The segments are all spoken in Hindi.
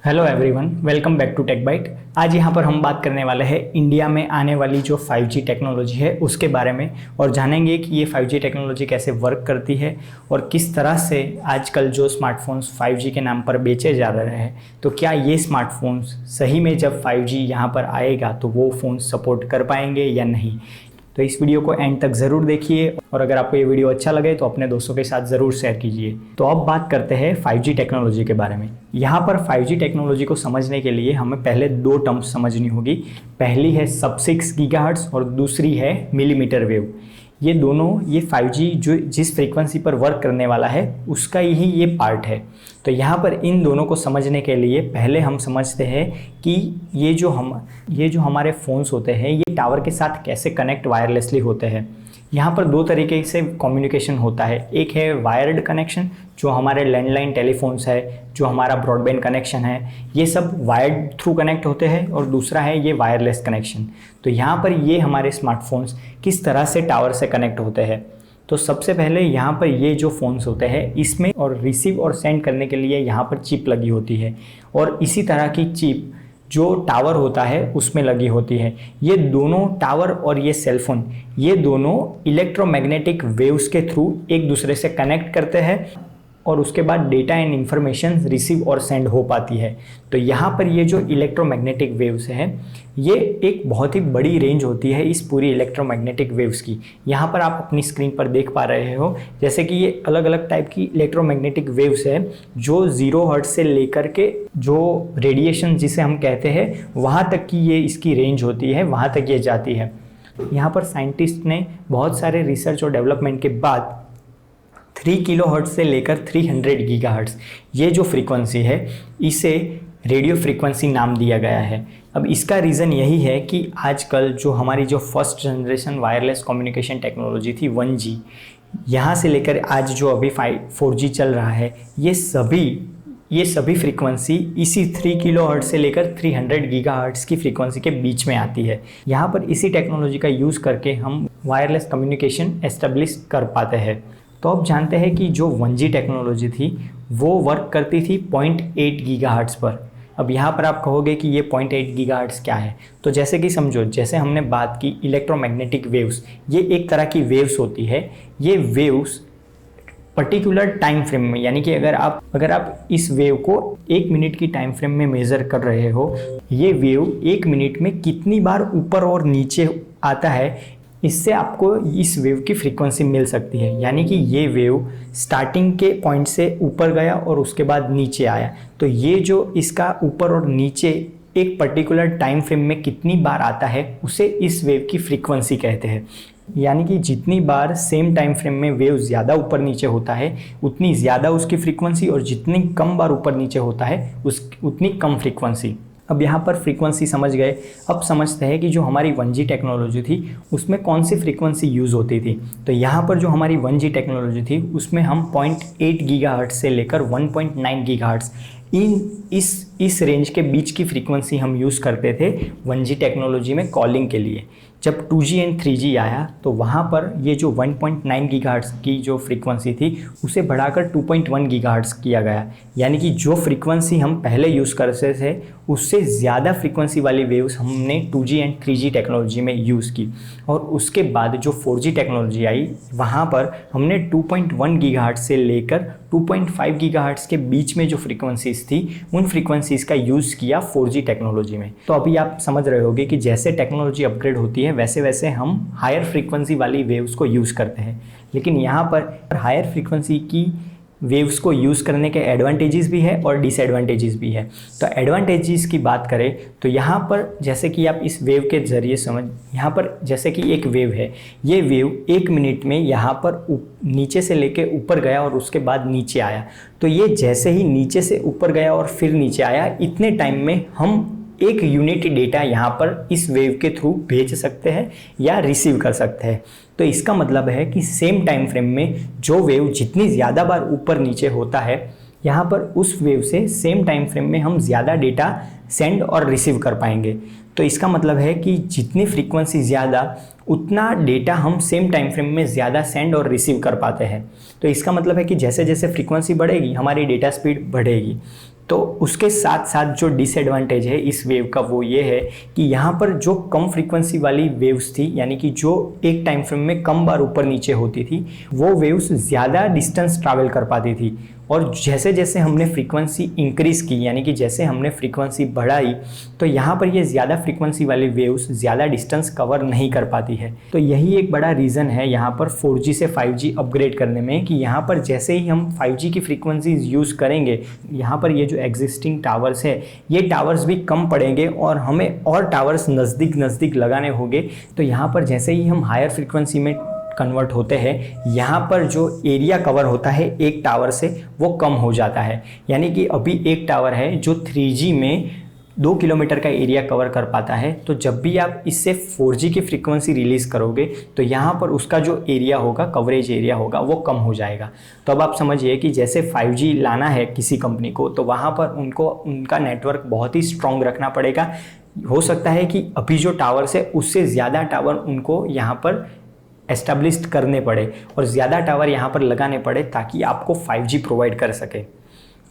Hello everyone, welcome back to Tech Bite. आज यहाँ पर हम बात करने वाले हैं इंडिया में आने वाली जो 5G टेक्नोलॉजी है उसके बारे में, और जानेंगे कि ये 5G टेक्नोलॉजी कैसे वर्क करती है और किस तरह से आजकल जो स्मार्टफोन्स 5G के नाम पर बेचे जा रहे हैं, तो क्या ये स्मार्टफोन्स सही में जब 5G यहाँ पर आएगा तो वो फ़ोन सपोर्ट कर पाएंगे या नहीं। तो इस वीडियो को एंड तक ज़रूर देखिए, और अगर आपको ये वीडियो अच्छा लगे तो अपने दोस्तों के साथ ज़रूर शेयर कीजिए। तो अब बात करते हैं 5G टेक्नोलॉजी के बारे में। यहाँ पर 5G टेक्नोलॉजी को समझने के लिए हमें पहले दो टर्म्स समझनी होगी। पहली है सब 6 गीगाहर्ट्ज़ और दूसरी है मिलीमीटर वेव। ये दोनों, ये 5G जो जिस फ्रीक्वेंसी पर वर्क करने वाला है उसका ही ये पार्ट है। तो यहाँ पर इन दोनों को समझने के लिए पहले हम समझते हैं कि ये जो हमारे फ़ोन्स होते हैं ये टावर के साथ कैसे कनेक्ट वायरलेसली होते हैं। यहाँ पर दो तरीके से कम्युनिकेशन होता है। एक है वायर्ड कनेक्शन, जो हमारे लैंडलाइन टेलीफोन्स है, जो हमारा ब्रॉडबैंड कनेक्शन है, ये सब वायर्ड थ्रू कनेक्ट होते हैं, और दूसरा है ये वायरलेस कनेक्शन। तो यहाँ पर ये हमारे स्मार्टफोन्स किस तरह से टावर से कनेक्ट होते हैं। तो सबसे पहले यहाँ पर ये जो फ़ोन्स होते हैं इसमें और रिसीव और सेंड करने के लिए यहाँ पर चिप लगी होती है, और इसी तरह की चिप जो टावर होता है उसमें लगी होती है। ये दोनों टावर और ये सेलफोन, ये दोनों इलेक्ट्रोमैग्नेटिक वेव्स के थ्रू एक दूसरे से कनेक्ट करते हैं, और उसके बाद डेटा एंड इंफॉर्मेशन रिसीव और सेंड हो पाती है। तो यहाँ पर ये जो इलेक्ट्रोमैग्नेटिक वेव्स हैं, ये एक बहुत ही बड़ी रेंज होती है इस पूरी इलेक्ट्रोमैग्नेटिक वेव्स की। यहाँ पर आप अपनी स्क्रीन पर देख पा रहे हो जैसे कि ये अलग अलग टाइप की इलेक्ट्रोमैग्नेटिक वेव्स है, जो 0 हर्ट्ज से लेकर के जो रेडिएशन जिसे हम कहते हैं वहाँ तक की ये इसकी रेंज होती है, वहाँ तक ये जाती है। यहाँ पर साइंटिस्ट ने बहुत सारे रिसर्च और डेवलपमेंट के बाद 3 किलोहर्ट्ज़ से लेकर 300 गीगाहर्ट्ज़ ये जो फ्रीक्वेंसी है इसे रेडियो फ्रीक्वेंसी नाम दिया गया है। अब इसका रीज़न यही है कि आजकल जो हमारी जो first generation wireless communication technology थी 1G, यहाँ से लेकर आज जो अभी 4G चल रहा है, ये सभी फ्रीक्वेंसी इसी 3 किलोहर्ट्ज़ से लेकर 300 गीगाहर्ट्ज़ की फ्रीक्वेंसी के बीच में आती है। यहाँ पर इसी टेक्नोलॉजी का यूज़ करके हम वायरलेस कम्युनिकेशन एस्टेब्लिश कर पाते हैं। तो अब जानते हैं कि जो 1G टेक्नोलॉजी थी वो वर्क करती थी 0.8 गीगाहर्ट्ज़ पर। अब यहाँ पर आप कहोगे कि ये 0.8 गीगाहर्ट्ज़ क्या है। तो जैसे कि समझो, जैसे हमने बात की इलेक्ट्रोमैग्नेटिक वेव्स, ये एक तरह की वेव्स होती है। ये वेव्स पर्टिकुलर टाइम फ्रेम में, यानी कि अगर आप इस वेव को 1 मिनट की टाइम फ्रेम में मेज़र कर रहे हो, ये वेव 1 मिनट में कितनी बार ऊपर और नीचे आता है, इससे आपको इस वेव की फ्रीक्वेंसी मिल सकती है। यानी कि ये वेव स्टार्टिंग के पॉइंट से ऊपर गया और उसके बाद नीचे आया, तो ये जो इसका ऊपर और नीचे एक पर्टिकुलर टाइम फ्रेम में कितनी बार आता है उसे इस वेव की फ्रीक्वेंसी कहते हैं। यानी कि जितनी बार सेम टाइम फ्रेम में वेव ज़्यादा ऊपर नीचे होता है उतनी ज़्यादा उसकी फ्रीक्वेंसी, और जितनी कम बार ऊपर नीचे होता है उतनी कम फ्रीक्वेंसी। अब यहाँ पर फ्रीक्वेंसी समझ गए। अब समझते हैं कि जो हमारी 1G टेक्नोलॉजी थी उसमें कौन सी फ्रीक्वेंसी यूज़ होती थी। तो यहाँ पर जो हमारी 1G टेक्नोलॉजी थी उसमें हम 0.8 गीगाहर्ट्ज़ से लेकर 1.9 गीगाहर्ट्ज़ इस रेंज के बीच की फ्रीक्वेंसी हम यूज़ करते थे 1G टेक्नोलॉजी में कॉलिंग के लिए। जब 2G एंड 3G आया तो वहाँ पर ये जो 1.9 गीगाहर्ट्ज़ की जो फ्रीक्वेंसी थी उसे बढ़ाकर 2.1 गीगाहर्ट्ज़ किया गया। यानी कि जो फ्रीक्वेंसी हम पहले यूज़ करते थे उससे ज़्यादा फ्रीक्वेंसी वाली वेव्स हमने 2G एंड 3G टेक्नोलॉजी में यूज़ की। और उसके बाद जो 4G टेक्नोलॉजी आई वहाँ पर हमने 2.1 गीगाहर्ट्ज़ से लेकर 2.5 गीगाहर्ट्ज़ के बीच में जो फ्रीक्वेंसीज़ थी उन फ्रीक्वेंसीज़ का यूज़ किया 4G टेक्नोलॉजी में। तो अभी आप समझ रहे होंगे कि जैसे टेक्नोलॉजी अपग्रेड होती है वैसे वैसे हम हायर फ्रीक्वेंसी वाली वेव्स को यूज़ करते हैं। लेकिन यहाँ पर हायर फ्रीक्वेंसी की वेव्स को यूज़ करने के एडवांटेजेस भी है और डिसएडवांटेजेस भी है। तो एडवांटेजेस की बात करें तो यहाँ पर जैसे कि आप इस वेव के ज़रिए यहाँ पर जैसे कि एक वेव है, ये वेव 1 मिनट में यहाँ पर नीचे से लेके ऊपर गया और उसके बाद नीचे आया। तो ये जैसे ही नीचे से ऊपर गया और फिर नीचे आया, इतने टाइम में हम एक यूनिट डेटा यहाँ पर इस वेव के थ्रू भेज सकते हैं या रिसीव कर सकते हैं। तो इसका मतलब है कि सेम टाइम फ्रेम में जो वेव जितनी ज़्यादा बार ऊपर नीचे होता है, यहाँ पर उस वेव से सेम टाइम फ्रेम में हम ज़्यादा डेटा सेंड और रिसीव कर पाएंगे। तो इसका मतलब है कि जितनी फ्रीक्वेंसी ज़्यादा उतना डेटा हम सेम टाइम फ्रेम में ज़्यादा सेंड और रिसीव कर पाते हैं। तो इसका मतलब है कि जैसे जैसे फ्रीक्वेंसी बढ़ेगी हमारी डेटा स्पीड बढ़ेगी। तो उसके साथ साथ जो डिसएडवांटेज है इस वेव का वो ये है कि यहाँ पर जो कम फ्रीक्वेंसी वाली वेव्स थी, यानी कि जो एक टाइम फ्रेम में कम बार ऊपर नीचे होती थी, वो वेव्स ज़्यादा डिस्टेंस ट्रैवल कर पाती थी। और जैसे जैसे हमने फ्रीक्वेंसी इंक्रीज़ की, यानी कि जैसे हमने फ्रीक्वेंसी बढ़ाई, तो यहाँ पर ये ज़्यादा फ्रीक्वेंसी वाली वेव्स ज़्यादा डिस्टेंस कवर नहीं कर पाती है। तो यही एक बड़ा रीज़न है यहाँ पर 4G से 5G अपग्रेड करने में, कि यहाँ पर जैसे ही हम 5G की फ्रीक्वेंसीज यूज़ करेंगे, यहाँ पर ये जो एग्जिस्टिंग टावर्स है ये टावर्स भी कम पड़ेंगे और हमें और टावर्स नज़दीक नज़दीक लगाने होंगे। तो यहाँ पर जैसे ही हम हायर फ्रीक्वेंसी में कन्वर्ट होते हैं, यहाँ पर जो एरिया कवर होता है एक टावर से वो कम हो जाता है। यानी कि अभी एक टावर है जो 3G में 2 किलोमीटर का एरिया कवर कर पाता है, तो जब भी आप इससे 4G की फ्रीक्वेंसी रिलीज़ करोगे तो यहाँ पर उसका जो एरिया होगा, कवरेज एरिया होगा, वो कम हो जाएगा। तो अब आप समझिए कि जैसे 5G लाना है किसी कंपनी को, तो वहाँ पर उनको उनका नेटवर्क बहुत ही स्ट्रॉन्ग रखना पड़ेगा। हो सकता है कि अभी जो टावर्स है उससे ज़्यादा टावर उनको यहाँ पर एस्टेब्लिश करने पड़े और ज़्यादा टावर यहाँ पर लगाने पड़े ताकि आपको 5G प्रोवाइड कर सके।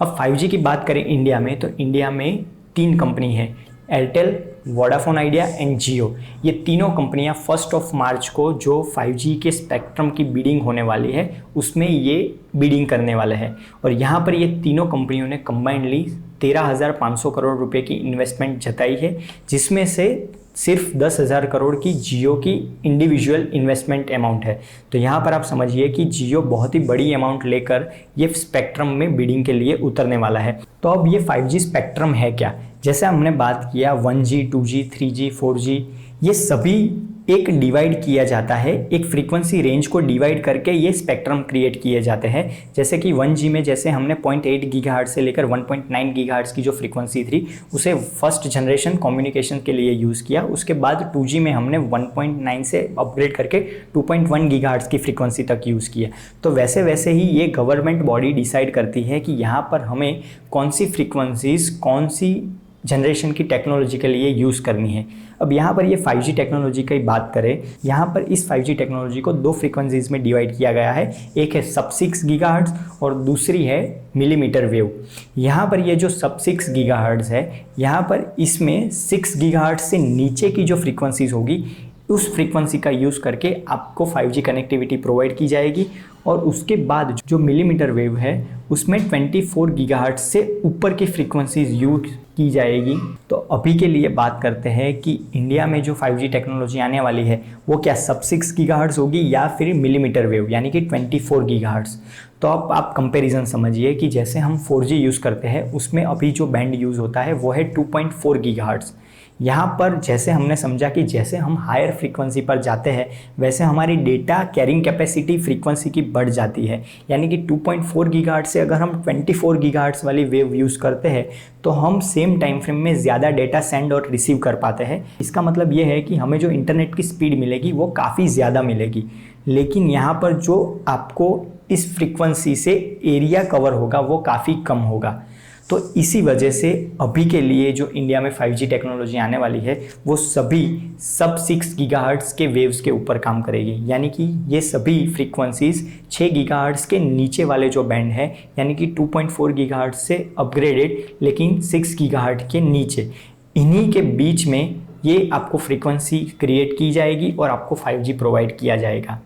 अब 5G की बात करें इंडिया में, तो इंडिया में 3 कंपनी है, Airtel, Vodafone Idea and Jio. ये तीनों कंपनियां 1 मार्च को जो 5G के स्पेक्ट्रम की बिडिंग होने वाली है उसमें ये बिडिंग करने वाले हैं। और यहाँ पर ये तीनों कंपनियों ने कंबाइंडली 13,500 करोड़ रुपए की इन्वेस्टमेंट जताई है, जिसमें से सिर्फ 10,000 करोड़ की जियो की इंडिविजुअल इन्वेस्टमेंट अमाउंट है। तो यहाँ पर आप समझिए कि जियो बहुत ही बड़ी अमाउंट लेकर ये स्पेक्ट्रम में बिडिंग के लिए उतरने वाला है। तो अब ये 5G स्पेक्ट्रम है क्या? जैसे हमने बात किया 1G, 2G, 3G, 4G, ये सभी एक डिवाइड किया जाता है, एक फ्रीक्वेंसी रेंज को डिवाइड करके ये स्पेक्ट्रम क्रिएट किए जाते हैं। जैसे कि 1G में जैसे हमने 0.8 गीगाहर्ट्ज़ से लेकर 1.9 गीगाहर्ट्ज़ की जो फ्रीक्वेंसी थी उसे फर्स्ट जनरेशन कम्युनिकेशन के लिए यूज़ किया। उसके बाद 2G में हमने 1.9 से अपग्रेड करके 2.1 गीगाहर्ट्ज़ की फ्रीक्वेंसी तक यूज़ किया। तो वैसे वैसे ही ये गवर्नमेंट बॉडी डिसाइड करती है कि यहाँ पर हमें कौन सी फ्रीक्वेंसीज कौन सी जनरेशन की टेक्नोलॉजी के लिए यूज़ करनी है। अब यहाँ पर ये 5G टेक्नोलॉजी की बात करें, यहाँ पर इस 5G टेक्नोलॉजी को 2 फ्रीक्वेंसीज में डिवाइड किया गया है। एक है सब 6 गीगाहर्ट्ज़ और दूसरी है मिलीमीटर वेव। यहाँ पर ये जो सब 6 गीगाहर्ट्ज़ है, यहाँ पर इसमें 6 गीगाहर्ट्ज़ से नीचे की जो फ्रीक्वेंसीज होगी उस फ्रीक्वेंसी का यूज़ करके आपको 5G कनेक्टिविटी प्रोवाइड की जाएगी। और उसके बाद जो मिलीमीटर वेव है उसमें 24 गीगाहर्ट्ज़ से ऊपर की फ्रीक्वेंसीज यूज़ की जाएगी। तो अभी के लिए बात करते हैं कि इंडिया में जो 5G टेक्नोलॉजी आने वाली है वो क्या सब 6 गीगाहर्ट्ज़ होगी या फिर मिलीमीटर वेव यानी कि 24 गीगाहर्ट्ज़। तो अब आप कंपैरिजन समझिए कि जैसे हम 4G यूज़ करते हैं उसमें अभी जो बैंड यूज़ होता है वो है 2.4 गीगाहर्ट्ज़। यहाँ पर जैसे हमने समझा कि जैसे हम हायर फ्रीक्वेंसी पर जाते हैं वैसे हमारी डेटा कैरिंग कैपेसिटी फ्रीक्वेंसी की बढ़ जाती है। यानी कि 2.4 गीगाहर्ट्ज़ से अगर हम 24 गीगाहर्ट्ज़ वाली वेव यूज़ करते हैं तो हम सेम टाइम फ्रेम में ज़्यादा डेटा सेंड और रिसीव कर पाते हैं। इसका मतलब ये है कि हमें जो इंटरनेट की स्पीड मिलेगी वो काफ़ी ज़्यादा मिलेगी, लेकिन यहाँ पर जो आपको इस फ्रीक्वेंसी से एरिया कवर होगा वो काफ़ी कम होगा। तो इसी वजह से अभी के लिए जो इंडिया में 5G टेक्नोलॉजी आने वाली है वो सभी सब 6 गीगाहर्ट्ज़ के वेव्स के ऊपर काम करेगी। यानी कि ये सभी फ्रीक्वेंसीज 6 गीगाहर्ट्ज़ के नीचे वाले जो बैंड है यानी कि 2.4 गीगाहर्ट्ज़ से अपग्रेडेड लेकिन 6 गीगाहर्ट्ज़ के नीचे, इन्हीं के बीच में ये आपको फ्रीक्वेंसी क्रिएट की जाएगी और आपको 5G प्रोवाइड किया जाएगा।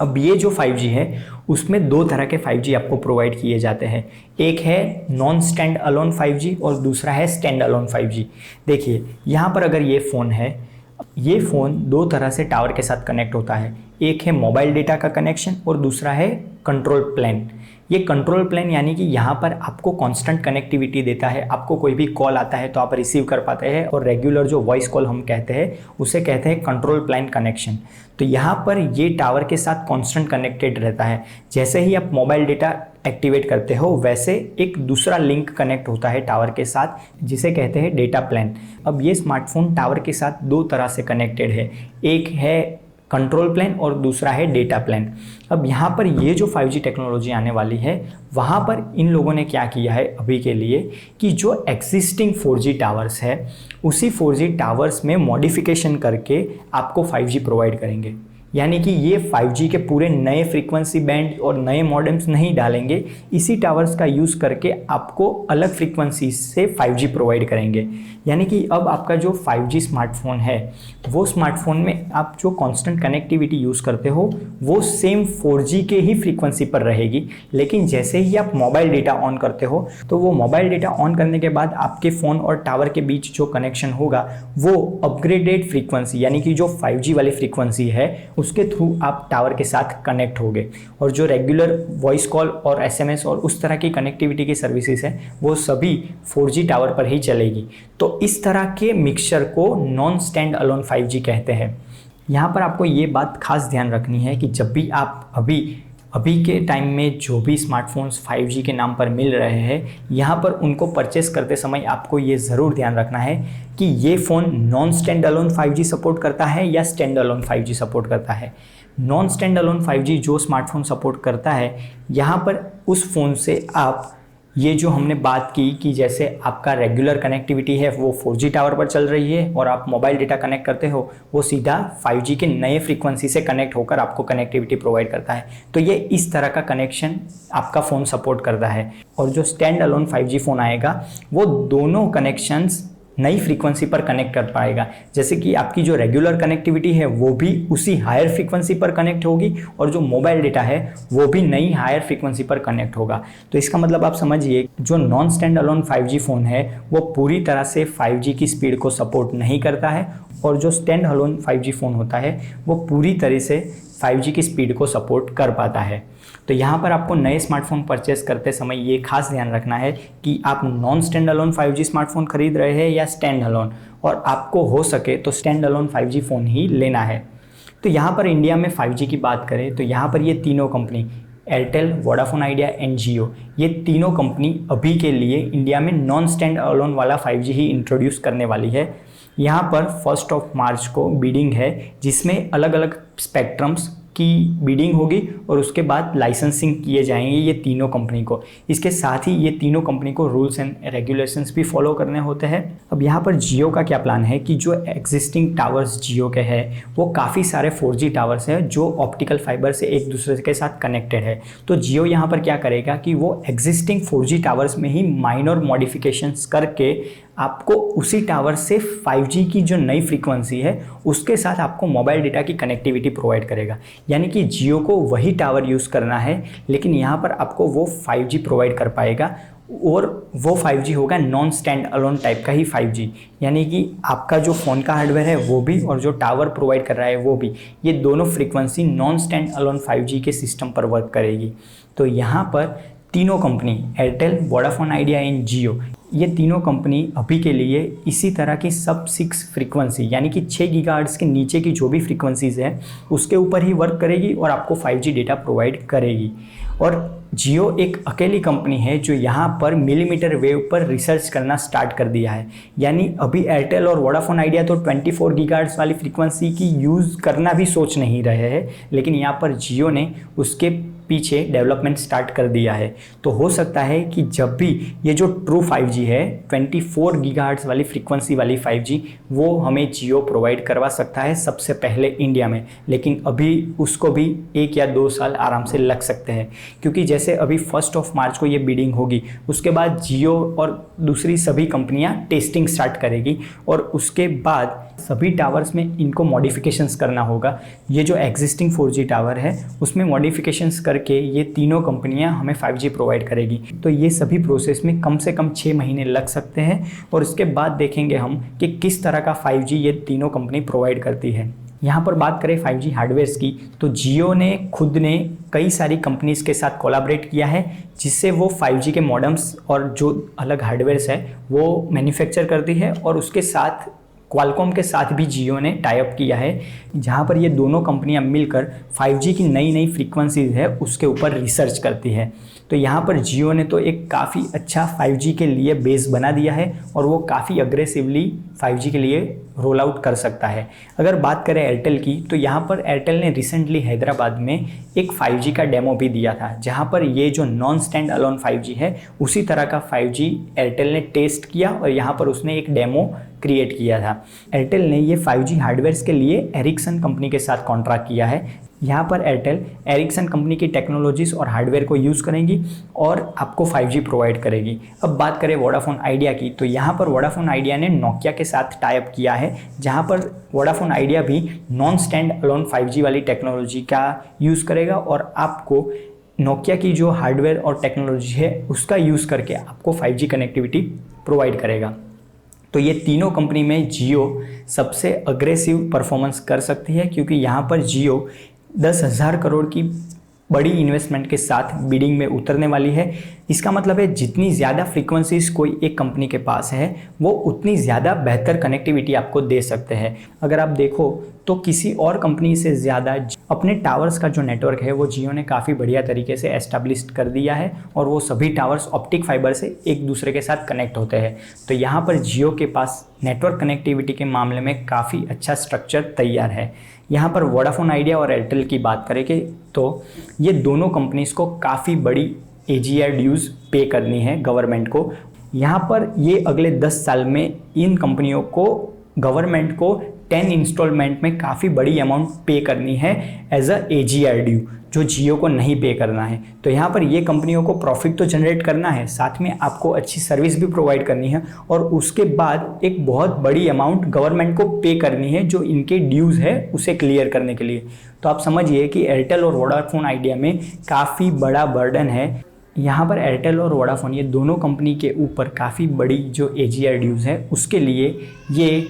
अब ये जो 5G है उसमें 2 तरह के 5G आपको प्रोवाइड किए जाते हैं। एक है नॉन स्टैंड अलोन 5G और दूसरा है स्टैंड अलोन 5G। देखिए यहाँ पर अगर ये फ़ोन है, ये फ़ोन 2 तरह से टावर के साथ कनेक्ट होता है। एक है मोबाइल डेटा का कनेक्शन और दूसरा है कंट्रोल प्लान। ये कंट्रोल प्लान यानी कि यहाँ पर आपको कांस्टेंट कनेक्टिविटी देता है। आपको कोई भी कॉल आता है तो आप रिसीव कर पाते हैं और रेगुलर जो वॉइस कॉल हम कहते हैं उसे कहते हैं कंट्रोल प्लान कनेक्शन। तो यहाँ पर ये टावर के साथ कांस्टेंट कनेक्टेड रहता है। जैसे ही आप मोबाइल डेटा एक्टिवेट करते हो वैसे एक दूसरा लिंक कनेक्ट होता है टावर के साथ जिसे कहते हैं डेटा प्लान। अब ये स्मार्टफोन टावर के साथ 2 तरह से कनेक्टेड है, एक है कंट्रोल प्लान और दूसरा है डेटा प्लान। अब यहाँ पर ये जो 5G टेक्नोलॉजी आने वाली है वहाँ पर इन लोगों ने क्या किया है अभी के लिए कि जो एग्जिस्टिंग 4G टावर्स है उसी 4G टावर्स में मॉडिफिकेशन करके आपको 5G प्रोवाइड करेंगे। यानी कि ये 5G के पूरे नए फ्रीक्वेंसी बैंड और नए मॉडेम्स नहीं डालेंगे, इसी टावर्स का यूज़ करके आपको अलग फ्रीक्वेंसी से 5G प्रोवाइड करेंगे। यानी कि अब आपका जो 5G स्मार्टफोन है वो स्मार्टफोन में आप जो कांस्टेंट कनेक्टिविटी यूज़ करते हो वो सेम 4G के ही फ्रीक्वेंसी पर रहेगी, लेकिन जैसे ही आप मोबाइल डेटा ऑन करते हो तो वो मोबाइल डेटा ऑन करने के बाद आपके फ़ोन और टावर के बीच जो कनेक्शन होगा वो अपग्रेडेड फ्रीक्वेंसी यानी कि जो 5G वाली फ्रीक्वेंसी है उसके थ्रू आप टावर के साथ कनेक्ट होगे, और जो रेगुलर वॉइस कॉल और SMS और उस तरह की कनेक्टिविटी की सर्विसेज है वो सभी 4G टावर पर ही चलेगी। तो इस तरह के मिक्सचर को नॉन स्टैंड अलोन 5G कहते हैं। यहाँ पर आपको ये बात खास ध्यान रखनी है कि जब भी आप अभी के टाइम में जो भी स्मार्टफोन्स 5G के नाम पर मिल रहे हैं, यहाँ पर उनको परचेस करते समय आपको ये ज़रूर ध्यान रखना है कि ये phone non stand alone 5G support करता है या स्टैंड अलोन 5G सपोर्ट करता है। नॉन स्टैंड अलोन 5G जो स्मार्टफोन सपोर्ट करता है, यहाँ पर उस फ़ोन से आप ये जो हमने बात की कि जैसे आपका रेगुलर कनेक्टिविटी है वो 4G टावर पर चल रही है और आप मोबाइल डेटा कनेक्ट करते हो वो सीधा 5G के नए फ्रीक्वेंसी से कनेक्ट होकर आपको कनेक्टिविटी प्रोवाइड करता है। तो ये इस तरह का कनेक्शन आपका फ़ोन सपोर्ट करता है। और जो स्टैंड अलोन 5G फ़ोन आएगा वो दोनों कनेक्शंस नई फ्रीक्वेंसी पर कनेक्ट कर पाएगा। जैसे कि आपकी जो रेगुलर कनेक्टिविटी है वो भी उसी हायर फ्रीक्वेंसी पर कनेक्ट होगी और जो मोबाइल डेटा है वो भी नई हायर फ्रीक्वेंसी पर कनेक्ट होगा। तो इसका मतलब आप समझिए जो non stand alone 5G phone है वो पूरी तरह से 5G की स्पीड को सपोर्ट नहीं करता है, और जो स्टैंड अलोन 5G फ़ोन होता है वो पूरी तरह से 5G की स्पीड को सपोर्ट कर पाता है। तो यहाँ पर आपको नए स्मार्टफोन परचेस करते समय ये खास ध्यान रखना है कि आप non stand alone 5G smartphone खरीद रहे हैं या स्टैंड अलोन, और आपको हो सके तो स्टैंड अलोन 5G फ़ोन ही लेना है। तो यहाँ पर इंडिया में 5G की बात करें तो यहाँ पर ये तीनों company Airtel, Vodafone Idea and Jio, ये तीनों कंपनी अभी के लिए इंडिया में नॉन स्टैंड अलोन वाला 5G ही इंट्रोड्यूस करने वाली है। यहाँ पर 1 मार्च को बिडिंग है जिसमें अलग अलग स्पेक्ट्रम्स की बिडिंग होगी और उसके बाद लाइसेंसिंग किए जाएंगे ये तीनों कंपनी को। इसके साथ ही ये तीनों कंपनी को रूल्स एंड रेगुलेशंस भी फॉलो करने होते हैं। अब यहाँ पर जियो का क्या प्लान है कि जो एग्जिस्टिंग टावर्स जियो के हैं वो काफ़ी सारे 4G टावर्स हैं जो ऑप्टिकल फाइबर से एक दूसरे के साथ कनेक्टेड है। तो जियो यहाँ पर क्या करेगा कि वो एग्जिस्टिंग 4G टावर्स में ही माइनर मॉडिफिकेशंस करके आपको उसी टावर से 5G की जो नई फ्रीक्वेंसी है उसके साथ आपको मोबाइल डेटा की कनेक्टिविटी प्रोवाइड करेगा। यानी कि जियो को वही टावर यूज़ करना है, लेकिन यहाँ पर आपको वो 5G प्रोवाइड कर पाएगा, और वो 5G होगा नॉन स्टैंड अलोन टाइप का ही 5G। यानी कि आपका जो फ़ोन का हार्डवेयर है वो भी और जो टावर प्रोवाइड कर रहा है वो भी, ये दोनों frequency non stand alone 5G के सिस्टम पर वर्क करेगी। तो यहाँ पर तीनों company Airtel, Vodafone Idea and Jio, ये तीनों कंपनी अभी के लिए इसी तरह की सब 6 फ्रीक्वेंसी यानी कि 6 गीगाहर्ट्ज़ के नीचे की जो भी फ्रीक्वेंसीज़ है उसके ऊपर ही वर्क करेगी और आपको 5G डेटा प्रोवाइड करेगी। और जियो एक अकेली कंपनी है जो यहाँ पर मिलीमीटर वेव पर रिसर्च करना स्टार्ट कर दिया है। यानी अभी एयरटेल और वोडाफोन आइडिया तो 24 गीगाहर्ट्ज़ वाली फ्रीक्वेंसी की यूज़ करना भी सोच नहीं रहे हैं, लेकिन यहाँ पर जियो ने उसके पीछे डेवलपमेंट स्टार्ट कर दिया है। तो हो सकता है कि जब भी ये जो ट्रू 5G है 24 गीगाहर्ट्ज़ वाली फ्रीक्वेंसी वाली 5G वो हमें जियो प्रोवाइड करवा सकता है सबसे पहले इंडिया में, लेकिन अभी उसको भी 1 या 2 साल आराम से लग सकते हैं, क्योंकि जैसे अभी 1 मार्च को ये बिडिंग होगी उसके बाद जियो और दूसरी सभी कंपनियां टेस्टिंग स्टार्ट करेगी और उसके बाद सभी टावर्स में इनको मॉडिफिकेशंस करना होगा। ये जो एग्जिस्टिंग 4G टावर है उसमें मॉडिफिकेशंस करके ये तीनों कंपनियां हमें 5G प्रोवाइड करेगी। तो ये सभी प्रोसेस में कम से कम 6 महीने लग सकते हैं और इसके बाद देखेंगे हम कि किस तरह का 5G ये तीनों कंपनी प्रोवाइड करती है। यहाँ पर बात करें 5G हार्डवेयर्स की तो जियो ने खुद ने कई सारी कंपनीज़ के साथ कोलैबोरेट किया है जिससे वो 5G के मॉडेम्स और जो अलग हार्डवेयर्स है वो मैन्युफैक्चर करती है, और उसके साथ क्वालकॉम के साथ भी जियो ने टाई अप किया है जहाँ पर ये दोनों कंपनियां मिलकर 5G की नई नई फ्रीक्वेंसीज है उसके ऊपर रिसर्च करती है। तो यहाँ पर जियो ने तो एक काफ़ी अच्छा 5G के लिए बेस बना दिया है और वो काफ़ी अग्रेसिवली 5G के लिए रोल आउट कर सकता है। अगर बात करें एयरटेल की, तो यहाँ पर एयरटेल ने रिसेंटली हैदराबाद में एक 5G का डेमो भी दिया था, जहाँ पर ये जो नॉन स्टैंड अलोन 5G है उसी तरह का 5G एयरटेल ने टेस्ट किया और यहाँ पर उसने एक डेमो क्रिएट किया था। एयरटेल ने ये 5G हार्डवेयर्स के लिए एरिक्सन कंपनी के साथ कॉन्ट्रैक्ट किया है। यहाँ पर एयरटेल एरिक्सन कंपनी की टेक्नोलॉजीज़ और हार्डवेयर को यूज़ करेंगी और आपको 5G प्रोवाइड करेगी। अब बात करें वोडाफोन आइडिया की, तो यहाँ पर वोडाफोन आइडिया ने नोकिया के साथ टाई अप किया है, जहाँ पर वोडाफोन आइडिया भी नॉन स्टैंड अलोन 5G वाली टेक्नोलॉजी का यूज़ करेगा और आपको नोकिया की जो हार्डवेयर और टेक्नोलॉजी है उसका यूज़ करके आपको 5G कनेक्टिविटी प्रोवाइड करेगा। तो ये तीनों कंपनी में जियो सबसे अग्रेसिव परफॉर्मेंस कर सकती है, क्योंकि यहाँ पर जियो 10,000 करोड़ की बड़ी इन्वेस्टमेंट के साथ बिडिंग में उतरने वाली है। इसका मतलब है जितनी ज़्यादा फ्रीक्वेंसीज कोई एक कंपनी के पास है वो उतनी ज़्यादा बेहतर कनेक्टिविटी आपको दे सकते हैं। अगर आप देखो तो किसी और कंपनी से ज़्यादा अपने टावर्स का जो नेटवर्क है वो जियो ने काफ़ी बढ़िया तरीके से एस्टेब्लिश कर दिया है और वो सभी टावर्स ऑप्टिक फाइबर से एक दूसरे के साथ कनेक्ट होते हैं। तो यहाँ पर जियो के पास नेटवर्क कनेक्टिविटी के मामले में काफ़ी अच्छा स्ट्रक्चर तैयार है। यहाँ पर वोडाफोन आइडिया और एयरटेल की बात करेंगे तो ये दोनों कंपनीज़ को काफ़ी बड़ी AGR ड्यूज़ पे करनी है गवर्नमेंट को। यहाँ पर ये अगले 10 साल में इन कंपनियों को गवर्नमेंट को 10 इंस्टॉलमेंट में काफ़ी बड़ी अमाउंट पे करनी है एज अ AGR ड्यू, जो जियो को नहीं पे करना है। तो यहाँ पर ये कंपनियों को प्रॉफिट तो जनरेट करना है, साथ में आपको अच्छी सर्विस भी प्रोवाइड करनी है और उसके बाद एक बहुत बड़ी अमाउंट गवर्नमेंट को पे करनी है जो इनके ड्यूज़ है उसे क्लियर करने के लिए। तो आप समझिए कि एयरटेल और वोडाफोन आइडिया में काफ़ी बड़ा बर्डन है। यहाँ पर एयरटेल और वोडाफोन ये दोनों कंपनी के ऊपर काफ़ी बड़ी जो AGR ड्यूज़ है उसके लिए ये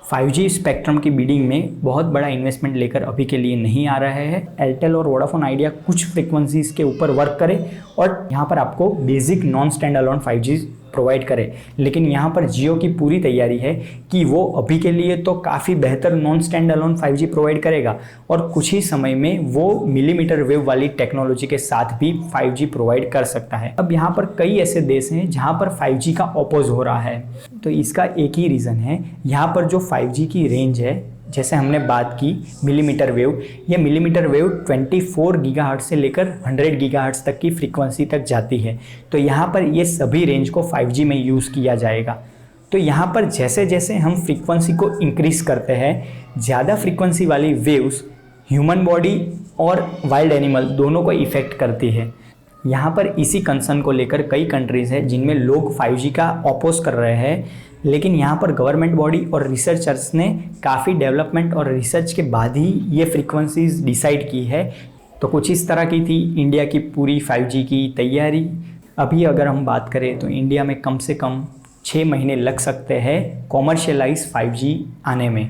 5G स्पेक्ट्रम की बिडिंग में बहुत बड़ा इन्वेस्टमेंट लेकर अभी के लिए नहीं आ रहा है। एयरटेल और वोडाफोन आइडिया कुछ फ्रीक्वेंसीज़ के ऊपर वर्क करे और यहाँ पर आपको basic non stand alone 5G provide करे, लेकिन यहाँ पर जियो की पूरी तैयारी है कि वो अभी के लिए तो काफ़ी बेहतर non stand alone 5G provide करेगा और कुछ ही समय में वो मिलीमीटर वेव वाली टेक्नोलॉजी के साथ भी 5G प्रोवाइड कर सकता है। अब यहाँ पर कई ऐसे देश हैं जहाँ पर 5G का ऑपोज हो रहा है, तो इसका एक ही रीज़न है, यहाँ पर जो 5G की रेंज है, जैसे हमने बात की मिलीमीटर वेव, ये मिलीमीटर वेव 24 गीगाहर्ट्ज़ से लेकर 100 गीगाहर्ट्ज़ तक की फ्रीक्वेंसी तक जाती है। तो यहाँ पर ये सभी रेंज को 5G में यूज़ किया जाएगा। तो यहाँ पर जैसे जैसे हम फ्रीक्वेंसी को इंक्रीज़ करते हैं, ज़्यादा फ्रीक्वेंसी वाली वेव्स ह्यूमन बॉडी और वाइल्ड एनिमल दोनों को इफ़ेक्ट करती है। यहाँ पर इसी कंसर्न को लेकर कई कंट्रीज़ हैं जिनमें लोग 5G का अपोज कर रहे हैं, लेकिन यहाँ पर गवर्नमेंट बॉडी और रिसर्चर्स ने काफ़ी डेवलपमेंट और रिसर्च के बाद ही ये फ्रीक्वेंसीज डिसाइड की है। तो कुछ इस तरह की थी इंडिया की पूरी 5G की तैयारी। अभी अगर हम बात करें तो इंडिया में कम से कम 6 महीने लग सकते हैं कॉमर्शियलाइज 5G आने में।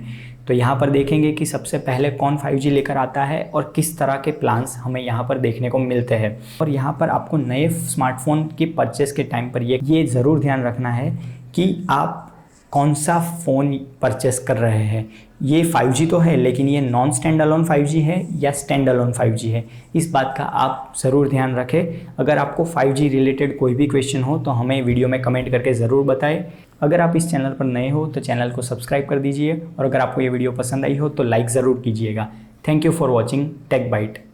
तो यहाँ पर देखेंगे कि सबसे पहले कौन 5G लेकर आता है और किस तरह के प्लान्स हमें यहाँ पर देखने को मिलते हैं। और यहाँ पर आपको नए स्मार्टफोन की परचेस के टाइम पर ये ज़रूर ध्यान रखना है कि आप कौन सा फ़ोन परचेस कर रहे हैं। ये 5G तो है, लेकिन ये नॉन स्टैंड अलोन 5G है या स्टैंड अलोन 5G है, इस बात का आप ज़रूर ध्यान रखें। अगर आपको 5G रिलेटेड कोई भी क्वेश्चन हो तो हमें वीडियो में कमेंट करके ज़रूर बताएं। अगर आप इस चैनल पर नए हो तो चैनल को सब्सक्राइब कर दीजिए और अगर आपको ये वीडियो पसंद आई हो तो लाइक ज़रूर कीजिएगा। Thank you for watching Tech bite.